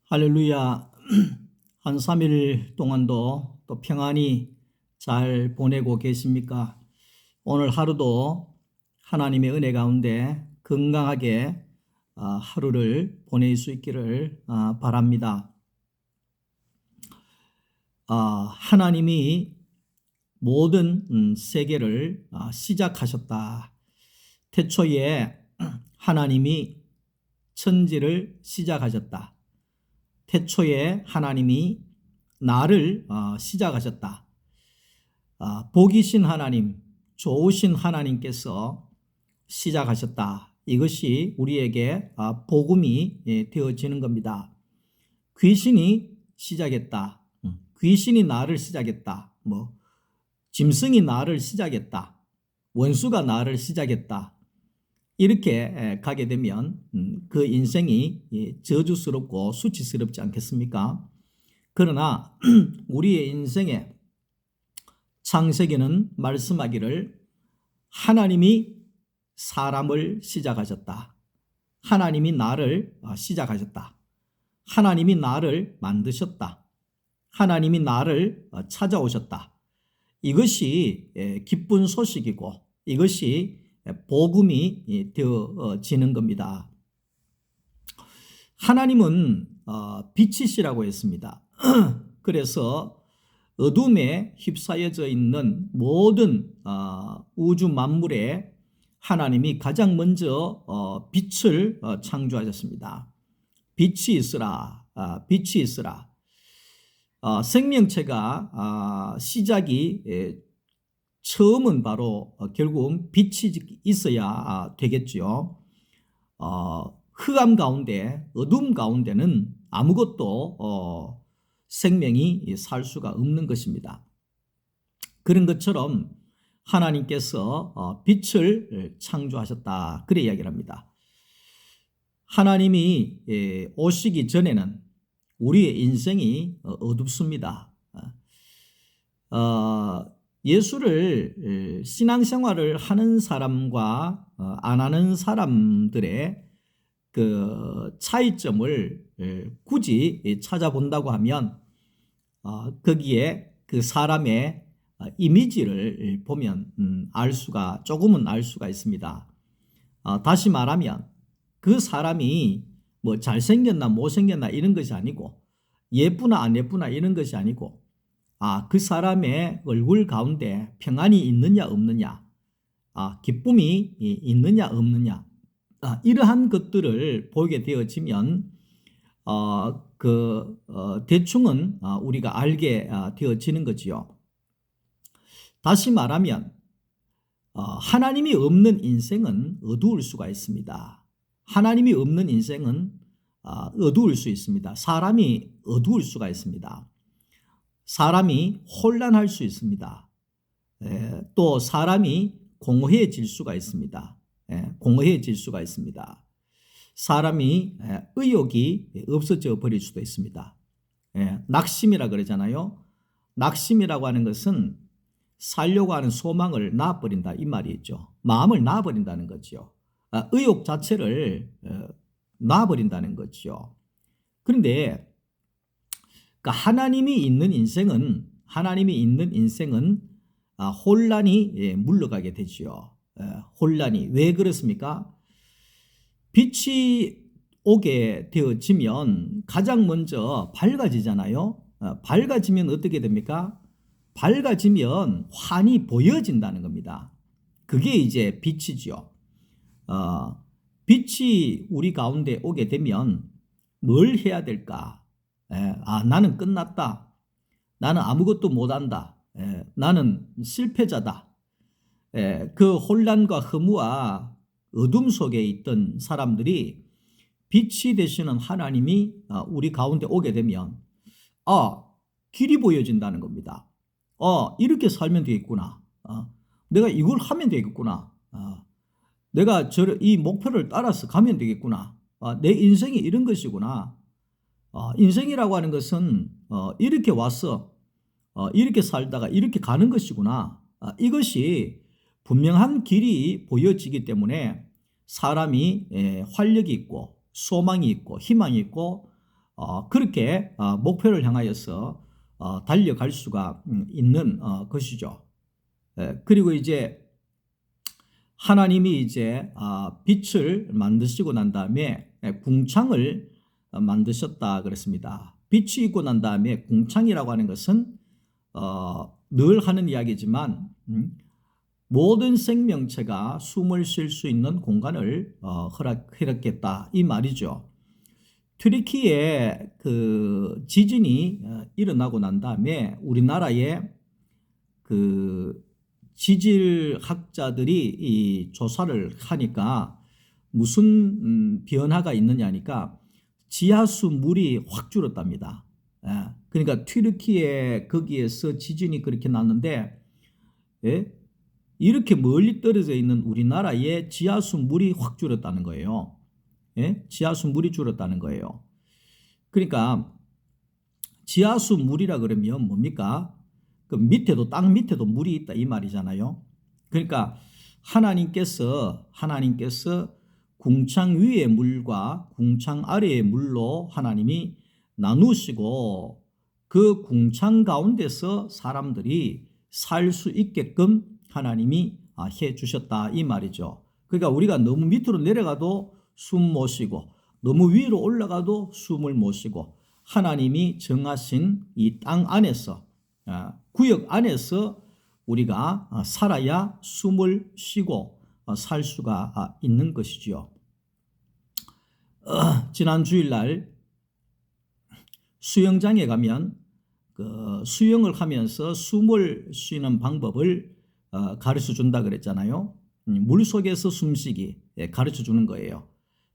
할렐루야. 한 3일 동안도 또 평안히 잘 보내고 계십니까? 오늘 하루도 하나님의 은혜 가운데 건강하게 하루를 보낼 수 있기를 바랍니다. 하나님이 모든 세계를 시작하셨다. 태초에 하나님이 천지를 시작하셨다. 태초에 하나님이 나를 시작하셨다. 복이신 하나님, 좋으신 하나님께서 시작하셨다. 이것이 우리에게 복음이 되어지는 겁니다. 귀신이 시작했다. 귀신이 나를 시작했다. 짐승이 나를 시작했다. 원수가 나를 시작했다. 이렇게 가게 되면 그 인생이 저주스럽고 수치스럽지 않겠습니까? 그러나 우리의 인생에 창세기는 말씀하기를 하나님이 사람을 시작하셨다. 하나님이 나를 시작하셨다. 하나님이 나를 만드셨다. 하나님이 나를 찾아오셨다. 이것이 기쁜 소식이고 이것이 복음이 되어지는 겁니다. 하나님은 빛이시라고 했습니다. 그래서 어둠에 휩싸여져 있는 모든 우주 만물에 하나님이 가장 먼저 빛을 창조하셨습니다. 빛이 있으라, 빛이 있으라. 생명체가 시작이 처음은 바로 결국 빛이 있어야 되겠죠. 흑암 가운데, 어둠 가운데는 아무것도 생명이 살 수가 없는 것입니다. 그런 것처럼 하나님께서 빛을 창조하셨다. 그래 이야기를 합니다. 하나님이 오시기 전에는 우리의 인생이 어둡습니다. 예수를 신앙생활을 하는 사람과 안 하는 사람들의 그 차이점을 굳이 찾아본다고 하면 거기에 그 사람의 이미지를 보면 조금은 알 수가 있습니다. 다시 말하면 그 사람이 뭐 잘생겼나 못생겼나 이런 것이 아니고 예쁘나 안 예쁘나 이런 것이 아니고 그 사람의 얼굴 가운데 평안이 있느냐 없느냐, 기쁨이 있느냐 없느냐, 이러한 것들을 보게 되어지면 대충은 우리가 알게 되어지는 거지요. 다시 말하면 하나님이 없는 인생은 어두울 수가 있습니다. 하나님이 없는 인생은 어두울 수 있습니다. 사람이 어두울 수가 있습니다. 사람이 혼란할 수 있습니다. 또 사람이 공허해질 수가 있습니다. 공허해질 수가 있습니다. 사람이 의욕이 없어져 버릴 수도 있습니다. 낙심이라 그러잖아요. 낙심이라고 하는 것은 살려고 하는 소망을 놔버린다 이 말이 있죠. 마음을 놔버린다는 거죠. 의욕 자체를 놔버린다는 거죠. 그런데 하나님이 있는 인생은 혼란이 물러가게 되죠. 혼란이 왜 그렇습니까? 빛이 오게 되어지면 가장 먼저 밝아지잖아요. 밝아지면 어떻게 됩니까? 밝아지면 환히 보여진다는 겁니다. 그게 이제 빛이죠. 빛이 우리 가운데 오게 되면 뭘 해야 될까? 나는 끝났다. 나는 아무것도 못한다. 나는 실패자다. 그 혼란과 허무와 어둠 속에 있던 사람들이 빛이 되시는 하나님이 우리 가운데 오게 되면 길이 보여진다는 겁니다. 이렇게 살면 되겠구나. 내가 이걸 하면 되겠구나. 내가 이 목표를 따라서 가면 되겠구나. 내 인생이 이런 것이구나. 인생이라고 하는 것은 이렇게 와서 이렇게 살다가 이렇게 가는 것이구나. 이것이 분명한 길이 보여지기 때문에 사람이 활력이 있고 소망이 있고 희망이 있고 그렇게 목표를 향하여서 달려갈 수가 있는 것이죠. 그리고 이제 하나님이 이제 빛을 만드시고 난 다음에 궁창을 만드셨다 그랬습니다. 빛이 있고 난 다음에 궁창이라고 하는 것은 늘 하는 이야기지만 모든 생명체가 숨을 쉴 수 있는 공간을 허락했겠다 이 말이죠. 튀르키예 그 지진이 일어나고 난 다음에 우리나라에 그 지질학자들이 이 조사를 하니까 무슨 변화가 있느냐니까 지하수 물이 확 줄었답니다. 그러니까 튀르키예 거기에서 지진이 그렇게 났는데 이렇게 멀리 떨어져 있는 우리나라에 지하수 물이 확 줄었다는 거예요. 지하수 물이 줄었다는 거예요. 그러니까 지하수 물이라 그러면 뭡니까? 그 밑에도 땅 밑에도 물이 있다 이 말이잖아요. 그러니까 하나님께서 궁창 위의 물과 궁창 아래의 물로 하나님이 나누시고 그 궁창 가운데서 사람들이 살 수 있게끔 하나님이 해 주셨다 이 말이죠. 그러니까 우리가 너무 밑으로 내려가도 숨 못 쉬고 너무 위로 올라가도 숨을 못 쉬고 하나님이 정하신 이 땅 안에서 구역 안에서 우리가 살아야 숨을 쉬고 살 수가 있는 것이지요. 지난 주일날 수영장에 가면 그 수영을 하면서 숨을 쉬는 방법을 가르쳐 준다 그랬잖아요. 물속에서 숨쉬기 가르쳐 주는 거예요.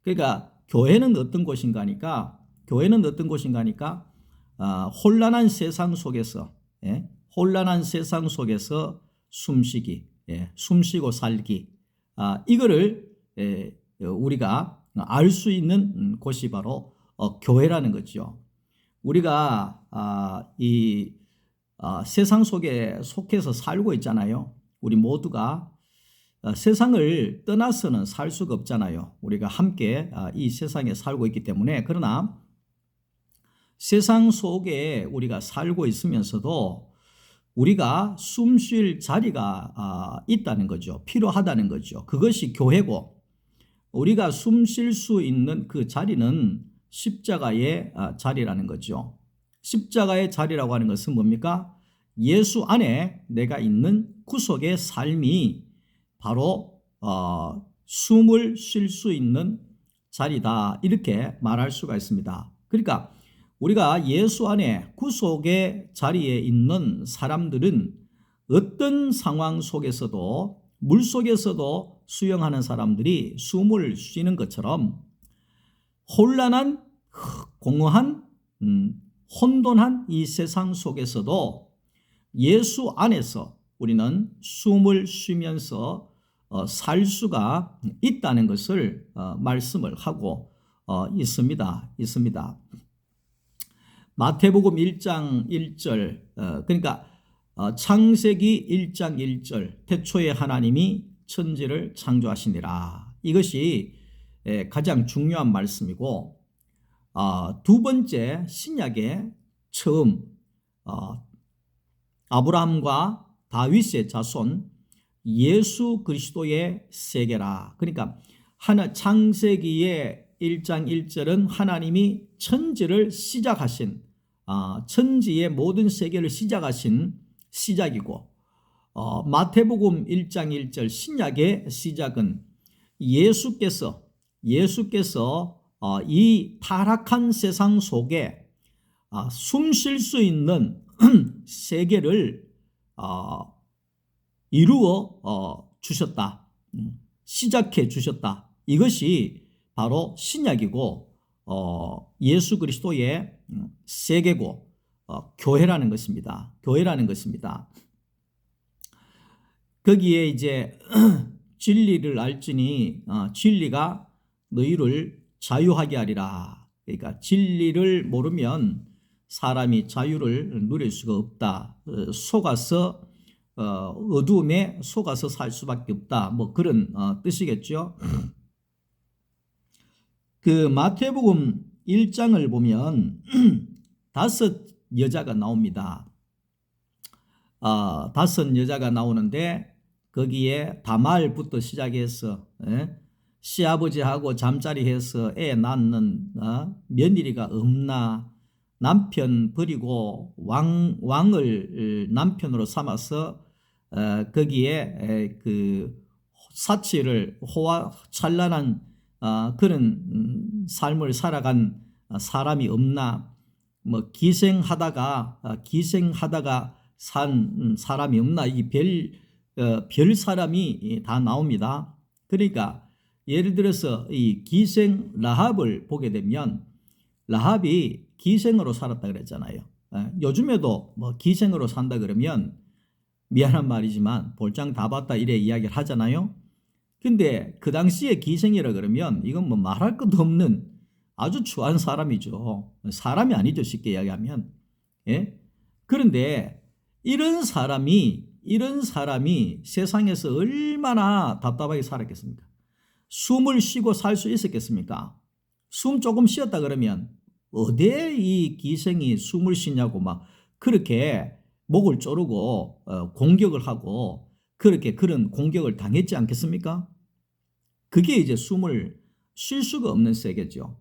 그러니까 교회는 어떤 곳인가 하니까 혼란한 세상 속에서 숨쉬기, 숨쉬고 살기, 이거를 우리가 알 수 있는 곳이 바로 교회라는 거죠. 우리가 이 세상 속에 속해서 살고 있잖아요. 우리 모두가 세상을 떠나서는 살 수가 없잖아요. 우리가 함께 이 세상에 살고 있기 때문에. 그러나 세상 속에 우리가 살고 있으면서도 우리가 숨 쉴 자리가 있다는 거죠. 필요하다는 거죠. 그것이 교회고 우리가 숨 쉴 수 있는 그 자리는 십자가의 자리라는 거죠. 십자가의 자리라고 하는 것은 뭡니까? 예수 안에 내가 있는 구속의 삶이 바로 숨을 쉴 수 있는 자리다 이렇게 말할 수가 있습니다. 그러니까 우리가 예수 안에 구속의 자리에 있는 사람들은 어떤 상황 속에서도 물속에서도 수영하는 사람들이 숨을 쉬는 것처럼 혼란한 공허한 혼돈한 이 세상 속에서도 예수 안에서 우리는 숨을 쉬면서 살 수가 있다는 것을 말씀을 하고 있습니다. 마태복음 1장 1절 그러니까 창세기 1장 1절 태초에 하나님이 천지를 창조하시니라. 이것이 가장 중요한 말씀이고 두 번째 신약의 처음 아브라함과 다윗의 자손 예수 그리스도의 세계라. 그러니까 창세기의 1장 1절은 하나님이 천지를 시작하신 천지의 모든 세계를 시작하신 시작이고 마태복음 1장 1절 신약의 시작은 예수께서 이 타락한 세상 속에 숨 쉴 수 있는 세계를 이루어 주셨다. 시작해 주셨다. 이것이 바로 신약이고 예수 그리스도의 세계고 교회라는 것입니다. 거기에 이제 진리를 알지니 진리가 너희를 자유하게 하리라. 그러니까 진리를 모르면 사람이 자유를 누릴 수가 없다. 속아서 어두움에 속아서 살 수밖에 없다. 뭐 그런 뜻이겠죠. 그 마태복음 1장을 보면 5 여자가 나옵니다. 5 여자가 나오는데 거기에 다말부터 시작해서 시아버지하고 잠자리해서 애 낳는 며느리가 없나, 남편 버리고 왕을 남편으로 삼아서 거기에 그 사치를 찬란한 그런 삶을 살아간 사람이 없나, 뭐 기생하다가 산 사람이 없나, 이 별 사람이 다 나옵니다. 그러니까 예를 들어서 이 기생 라합을 보게 되면 라합이 기생으로 살았다 그랬잖아요. 요즘에도 뭐 기생으로 산다 그러면 미안한 말이지만 볼장 다 봤다 이래 이야기를 하잖아요. 근데 그 당시에 기생이라 그러면 이건 뭐 말할 것도 없는 아주 추한 사람이죠. 사람이 아니죠, 쉽게 이야기하면. 예? 그런데 이런 사람이 세상에서 얼마나 답답하게 살았겠습니까? 숨을 쉬고 살 수 있었겠습니까? 숨 조금 쉬었다 그러면 어디에 이 기생이 숨을 쉬냐고 막 그렇게 목을 조르고 공격을 하고 그런 공격을 당했지 않겠습니까? 그게 이제 숨을 쉴 수가 없는 세계죠.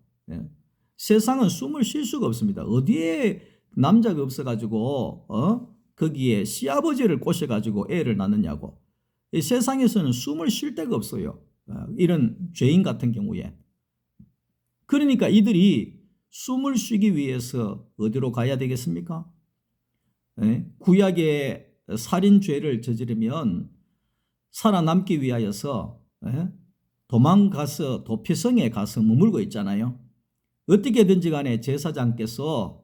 세상은 숨을 쉴 수가 없습니다. 어디에 남자가 없어가지고 거기에 시아버지를 꼬셔가지고 애를 낳느냐고. 이 세상에서는 숨을 쉴 데가 없어요. 이런 죄인 같은 경우에. 그러니까 이들이 숨을 쉬기 위해서 어디로 가야 되겠습니까? 구약의 살인죄를 저지르면 살아남기 위하여서 도망가서 도피성에 가서 머물고 있잖아요. 어떻게든지 간에 제사장께서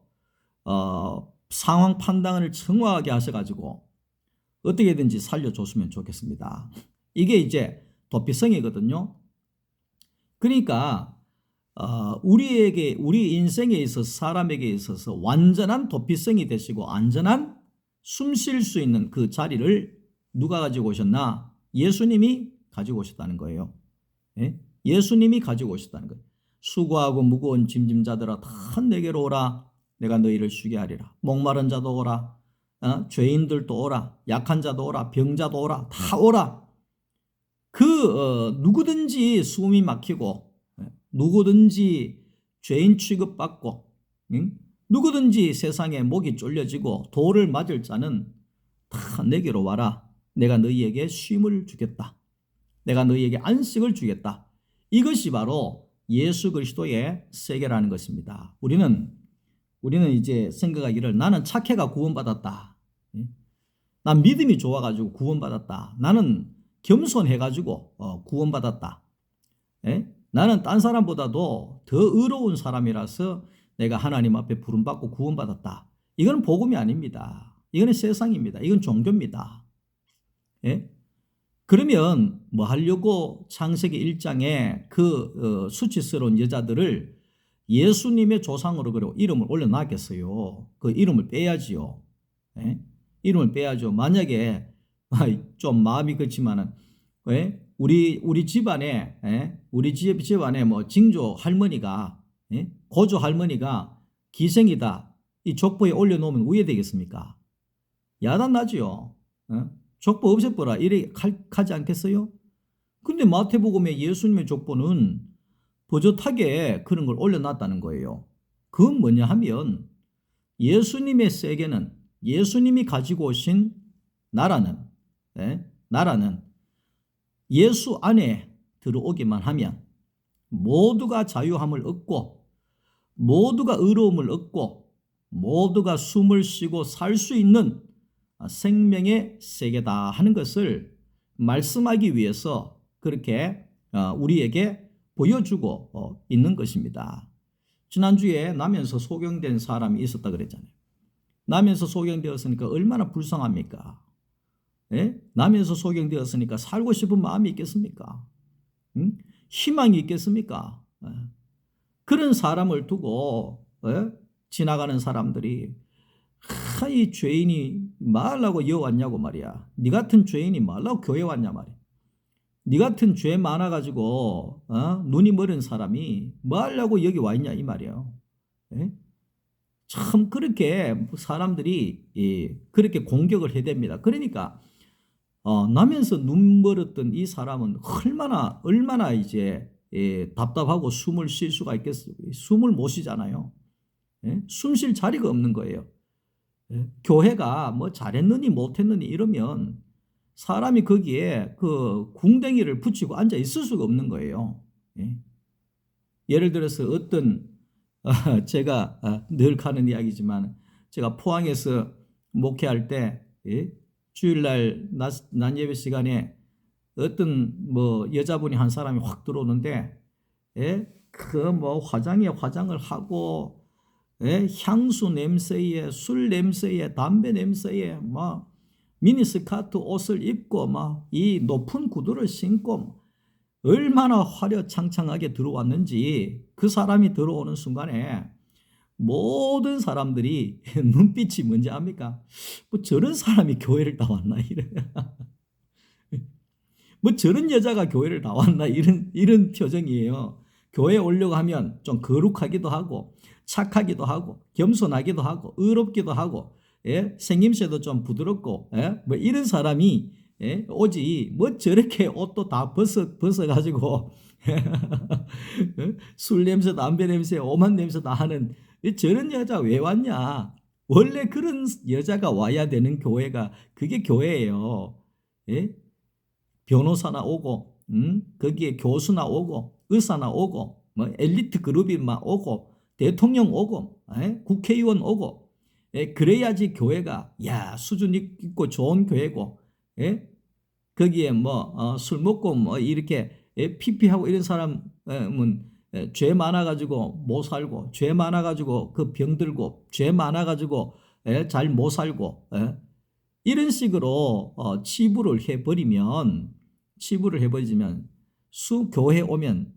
상황 판단을 정확하게 하셔가지고 어떻게든지 살려줬으면 좋겠습니다. 이게 이제 도피성이거든요. 그러니까 우리 인생에 있어서 사람에게 있어서 완전한 도피성이 되시고 안전한 숨 쉴 수 있는 그 자리를 누가 가지고 오셨나? 예수님이 가지고 오셨다는 거예요. 예수님이 가지고 오셨다는 거예요. 수고하고 무거운 짐진 자들아 다 내게로 오라. 내가 너희를 쉬게 하리라. 목마른 자도 오라. 죄인들도 오라. 약한 자도 오라. 병자도 오라. 다 오라. 누구든지 숨이 막히고 누구든지 죄인 취급받고 누구든지 세상에 목이 졸려지고 돌을 맞을 자는 다 내게로 와라. 내가 너희에게 쉼을 주겠다. 내가 너희에게 안식을 주겠다. 이것이 바로 예수 그리스도의 세계라는 것입니다. 우리는 이제 생각하기를 나는 착해가 구원받았다. 난 믿음이 좋아가지고 구원받았다. 나는 겸손해가지고 구원받았다. 나는 딴 사람보다도 더 의로운 사람이라서 내가 하나님 앞에 부름받고 구원받았다. 이건 복음이 아닙니다. 이건 세상입니다. 이건 종교입니다. 그러면 뭐 하려고 창세기 1장에 그 수치스러운 여자들을 예수님의 조상으로 그리고 이름을 올려놨겠어요. 그 이름을 빼야지요. 이름을 빼야죠. 만약에 좀 마음이 그렇지만은 우리 집안에 우리 집안에 뭐 징조 할머니가 고조 할머니가 기생이다. 이 족보에 올려놓으면 우회되겠습니까? 야단나지요. 족보 없애버라 이래 하지 않겠어요? 근데 마태복음에 예수님의 족보는 버젓하게 그런 걸 올려놨다는 거예요. 그건 뭐냐 하면 예수님의 세계는 예수님이 가지고 오신 나라는 예수 안에 들어오기만 하면 모두가 자유함을 얻고 모두가 의로움을 얻고 모두가 숨을 쉬고 살 수 있는 생명의 세계다 하는 것을 말씀하기 위해서 그렇게 우리에게 보여주고 있는 것입니다. 지난주에 나면서 소경된 사람이 있었다 그랬잖아요. 나면서 소경되었으니까 얼마나 불쌍합니까? 나면서 소경되었으니까 살고 싶은 마음이 있겠습니까? 희망이 있겠습니까? 그런 사람을 두고 지나가는 사람들이 이 죄인이 말라고 이어 왔냐고 말이야. 네 같은 죄인이 말라고 교회 왔냐 말이야. 네 같은 죄 많아가지고 눈이 멀은 사람이 뭐 하려고 여기 와 있냐 이 말이에요. 예? 참 그렇게 사람들이 그렇게 공격을 해댑니다. 그러니까 나면서 눈 멀었던 이 사람은 얼마나 이제 답답하고 숨을 쉴 수가 있겠어요. 숨을 못 쉬잖아요. 예? 숨 쉴 자리가 없는 거예요. 예? 교회가 뭐 잘했느니 못했느니 이러면 사람이 거기에 그 궁뎅이를 붙이고 앉아 있을 수가 없는 거예요. 예? 예를 들어서 제가 늘 가는 이야기지만 제가 포항에서 목회할 때 주일날 낮 예배 시간에 어떤 뭐 여자분이 한 사람이 확 들어오는데 그 뭐 화장을 하고 향수 냄새에 술 냄새에 담배 냄새에 막 미니스커트 옷을 입고 막 이 높은 구두를 신고 얼마나 화려창창하게 들어왔는지 그 사람이 들어오는 순간에 모든 사람들이 눈빛이 뭔지 압니까? 뭐 저런 사람이 교회를 다 왔나 이래. 뭐 저런 여자가 교회를 다 왔나 이런 표정이에요. 교회에 오려고 하면 좀 거룩하기도 하고 착하기도 하고 겸손하기도 하고 의롭기도 하고 생김새도 좀 부드럽고 뭐 이런 사람이 오지 뭐 저렇게 옷도 다 벗어가지고 술 냄새 담배 냄새 오만 냄새 다 하는 저런 여자 왜 왔냐. 원래 그런 여자가 와야 되는 교회가 그게 교회예요. 예? 변호사나 오고 거기에 교수나 오고 의사나 오고 뭐 엘리트 그룹이 막 오고 대통령 오고 국회의원 오고 그래야지 교회가 수준 있고 좋은 교회고 거기에 뭐 술 먹고 뭐 이렇게 피피하고 이런 사람은 죄 많아가지고 못 살고 죄 많아가지고 그 병들고 죄 많아가지고 잘 못 살고 이런 식으로 치부를 해버리면 교회 오면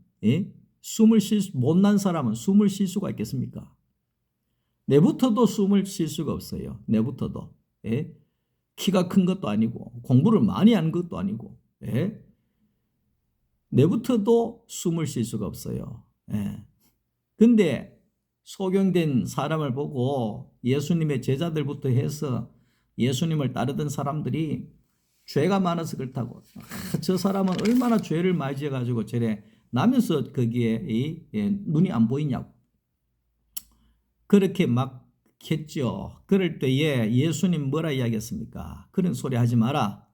못난 사람은 숨을 쉴 수가 있겠습니까? 내부터도 숨을 쉴 수가 없어요. 내부터도. 키가 큰 것도 아니고 공부를 많이 한 것도 아니고 내부터도 숨을 쉴 수가 없어요. 근데 소경된 사람을 보고 예수님의 제자들부터 해서 예수님을 따르던 사람들이 죄가 많아서 그렇다고 저 사람은 얼마나 죄를 많이 지어가지고 저래 나면서 거기에 눈이 안 보이냐고 그렇게 막 했죠. 그럴 때에 예수님 뭐라 이야기했습니까? 그런 소리 하지 마라.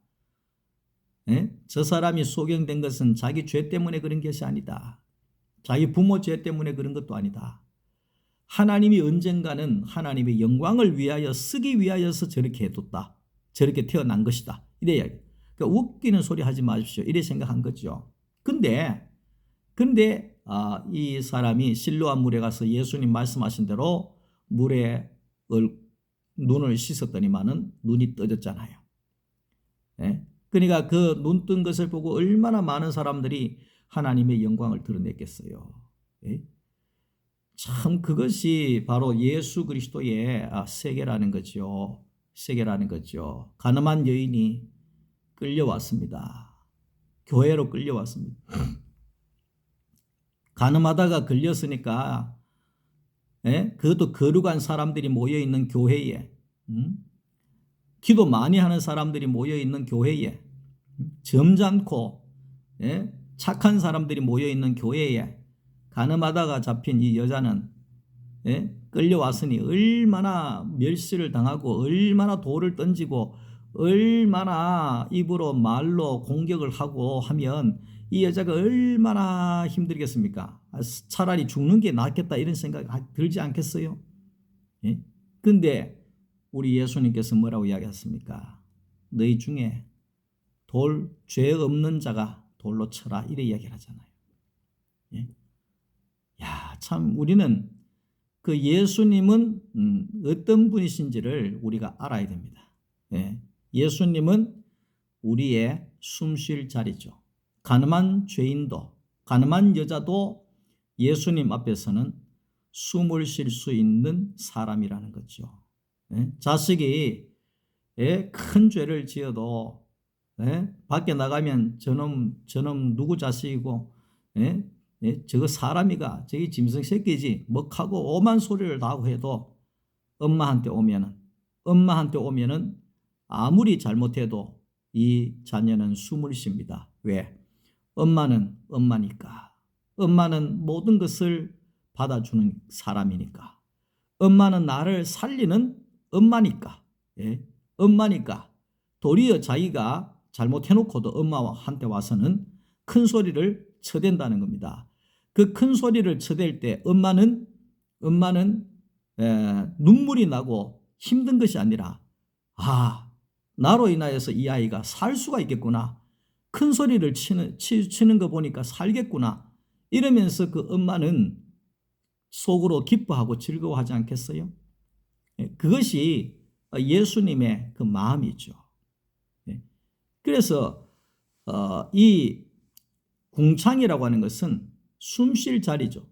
저 사람이 소경된 것은 자기 죄 때문에 그런 것이 아니다. 자기 부모 죄 때문에 그런 것도 아니다. 하나님이 언젠가는 하나님의 영광을 위하여 쓰기 위하여서 저렇게 해뒀다. 저렇게 태어난 것이다. 이래 이야기. 그러니까 웃기는 소리 하지 마십시오. 이래 생각한 거죠. 근데 이 사람이 실로암 물에 가서 예수님 말씀하신 대로 물에 눈을 씻었더니만은 눈이 떠졌잖아요. 그러니까 그 눈 뜬 것을 보고 얼마나 많은 사람들이 하나님의 영광을 드러냈겠어요. 참 그것이 바로 예수 그리스도의 세계라는 거죠. 세계라는 거죠. 가늠한 여인이 끌려왔습니다. 교회로 끌려왔습니다. 가늠하다가 걸렸으니까 그것도 거룩한 사람들이 모여있는 교회에 기도 많이 하는 사람들이 모여있는 교회에 점잖고 착한 사람들이 모여있는 교회에 가늠하다가 잡힌 이 여자는 끌려왔으니 얼마나 멸시를 당하고 얼마나 돌을 던지고 얼마나 입으로 말로 공격을 하고 하면 이 여자가 얼마나 힘들겠습니까? 차라리 죽는 게 낫겠다 이런 생각 들지 않겠어요? 근데 우리 예수님께서 뭐라고 이야기했습니까? 너희 중에 죄 없는 자가 돌로 쳐라 이래 이야기를 하잖아요. 참 우리는 그 예수님은 어떤 분이신지를 우리가 알아야 됩니다. 예수님은 우리의 숨쉴 자리죠. 가늠한 죄인도 가늠한 여자도 예수님 앞에서는 숨을 쉴 수 있는 사람이라는 거죠. 자식이 큰 죄를 지어도 예? 밖에 나가면 저놈 누구 자식이고, 예? 예? 저거 사람이가 저기 짐승 새끼지 뭐 하고 오만 소리를 다 하고 해도 엄마한테 오면은 아무리 잘못해도 이 자녀는 숨을 쉽니다. 왜? 엄마는 엄마니까. 엄마는 모든 것을 받아주는 사람이니까. 엄마는 나를 살리는 엄마니까. 예? 엄마니까. 도리어 자기가 잘못해놓고도 엄마한테 와서는 큰 소리를 쳐댄다는 겁니다. 그 큰 소리를 쳐댈 때 엄마는 눈물이 나고 힘든 것이 아니라 나로 인하여서 이 아이가 살 수가 있겠구나. 큰 소리를 치는 거 보니까 살겠구나. 이러면서 그 엄마는 속으로 기뻐하고 즐거워하지 않겠어요? 그것이 예수님의 그 마음이죠. 그래서 이 궁창이라고 하는 것은 숨 쉴 자리죠.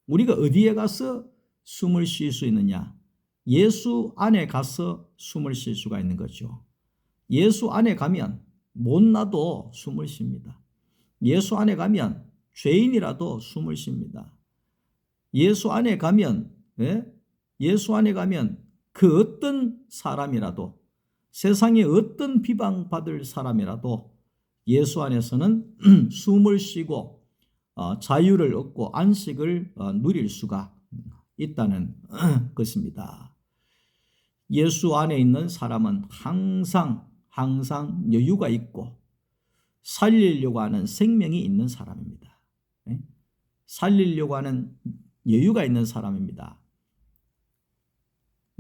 우리가 어디에 가서 숨을 쉴 수 있느냐? 예수 안에 가서 숨을 쉴 수가 있는 거죠. 예수 안에 가면 못나도 숨을 쉽니다. 예수 안에 가면 죄인이라도 숨을 쉽니다. 예수 안에 가면 예수 안에 가면 그 어떤 사람이라도 세상에 어떤 비방받을 사람이라도 예수 안에서는 숨을 쉬고 자유를 얻고 안식을 누릴 수가 있다는 것입니다. 예수 안에 있는 사람은 항상 여유가 있고 살리려고 하는 생명이 있는 사람입니다. 살리려고 하는 여유가 있는 사람입니다.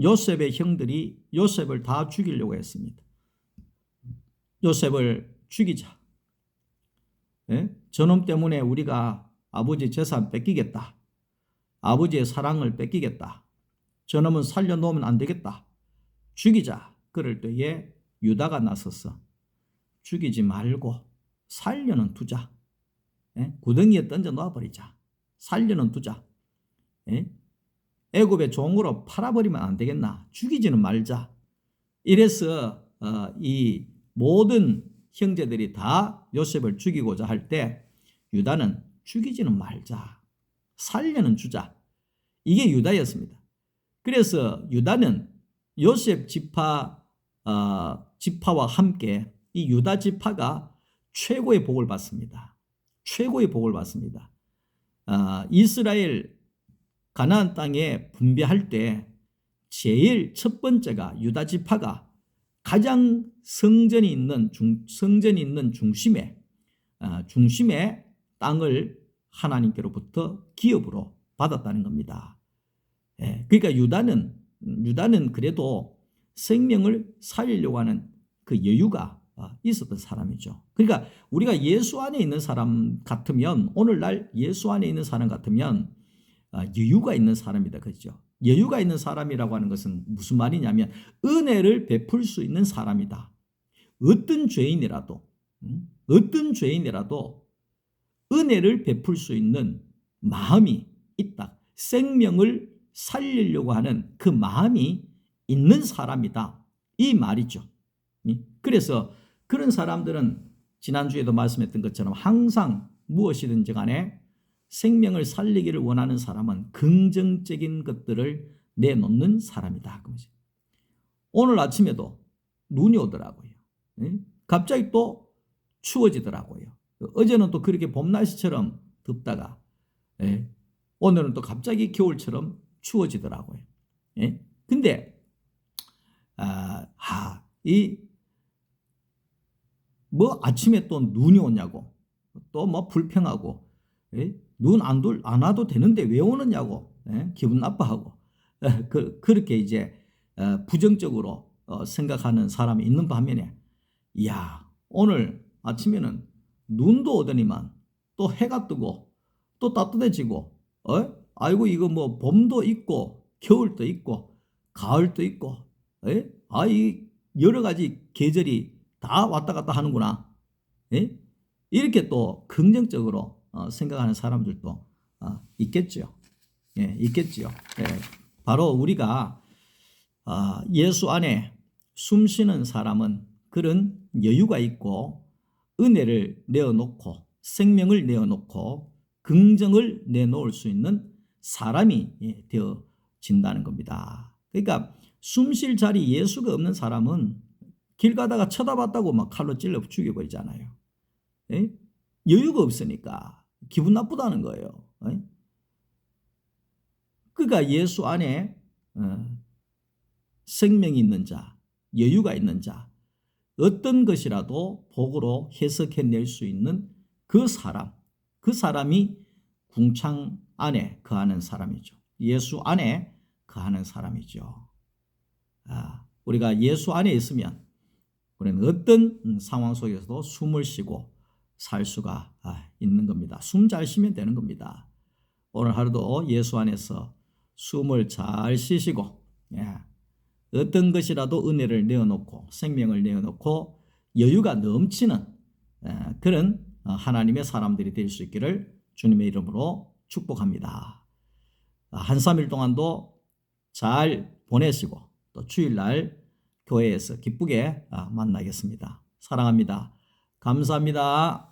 요셉의 형들이 요셉을 다 죽이려고 했습니다. 요셉을 죽이자. 저놈 때문에 우리가 아버지 재산 뺏기겠다. 아버지의 사랑을 뺏기겠다. 저놈은 살려놓으면 안 되겠다. 죽이자. 그럴 때에 유다가 나섰어. 죽이지 말고 살려는 두자. 구덩이에 던져 놓아버리자. 살려는 두자. 애굽의 종으로 팔아버리면 안 되겠나. 죽이지는 말자. 이래서 이 모든 형제들이 다 요셉을 죽이고자 할 때 유다는 죽이지는 말자. 살려는 주자. 이게 유다였습니다. 그래서 유다는 요셉 지파와 함께 이 유다 지파가 최고의 복을 받습니다. 최고의 복을 받습니다. 이스라엘 가나안 땅에 분배할 때 제일 첫 번째가 유다 지파가 가장 성전이 있는 중심에 땅을 하나님께로부터 기업으로 받았다는 겁니다. 그러니까 유다는 그래도 생명을 살리려고 하는 그 여유가 있었던 사람이죠. 그러니까 우리가 예수 안에 있는 사람 같으면, 오늘날 예수 안에 있는 사람 같으면 여유가 있는 사람이다. 그렇죠? 여유가 있는 사람이라고 하는 것은 무슨 말이냐면 은혜를 베풀 수 있는 사람이다. 어떤 죄인이라도 은혜를 베풀 수 있는 마음이 있다. 생명을 살리려고 하는 그 마음이 있는 사람이다. 이 말이죠. 그래서 그런 사람들은 지난주에도 말씀했던 것처럼 항상 무엇이든지 간에 생명을 살리기를 원하는 사람은 긍정적인 것들을 내놓는 사람이다. 오늘 아침에도 눈이 오더라고요. 갑자기 또 추워지더라고요. 어제는 또 그렇게 봄 날씨처럼 덥다가 오늘은 또 갑자기 겨울처럼 추워지더라고요. 근데 아침에 또 눈이 오냐고, 또 뭐 불평하고, 눈 안 와도 되는데 왜 오느냐고, 기분 나빠하고, 그렇게 이제 부정적으로 생각하는 사람이 있는 반면에, 오늘 아침에는 눈도 오더니만 또 해가 뜨고 또 따뜻해지고, 아이고 이거 뭐 봄도 있고 겨울도 있고 가을도 있고, 이 여러 가지 계절이 다 왔다 갔다 하는구나. 이렇게 또 긍정적으로 생각하는 사람들도 있겠죠. 있겠죠. 바로 우리가 예수 안에 숨쉬는 사람은 그런 여유가 있고 은혜를 내어놓고 생명을 내어놓고 긍정을 내놓을 수 있는 사람이 되어진다는 겁니다. 그러니까 숨 쉴 자리 예수가 없는 사람은 길 가다가 쳐다봤다고 막 칼로 찔러 죽여버리잖아요. 예? 여유가 없으니까 기분 나쁘다는 거예요. 예? 그러니까 예수 안에 생명이 있는 자, 여유가 있는 자, 어떤 것이라도 복으로 해석해낼 수 있는 그 사람이 궁창 안에 거하는 사람이죠. 예수 안에 거하는 사람이죠. 우리가 예수 안에 있으면 우리는 어떤 상황 속에서도 숨을 쉬고 살 수가 있는 겁니다. 숨 잘 쉬면 되는 겁니다. 오늘 하루도 예수 안에서 숨을 잘 쉬시고 어떤 것이라도 은혜를 내어놓고 생명을 내어놓고 여유가 넘치는 그런 하나님의 사람들이 될 수 있기를 주님의 이름으로 축복합니다. 한 3일 동안도 잘 보내시고 또 주일날 교회에서 기쁘게 만나겠습니다. 사랑합니다. 감사합니다.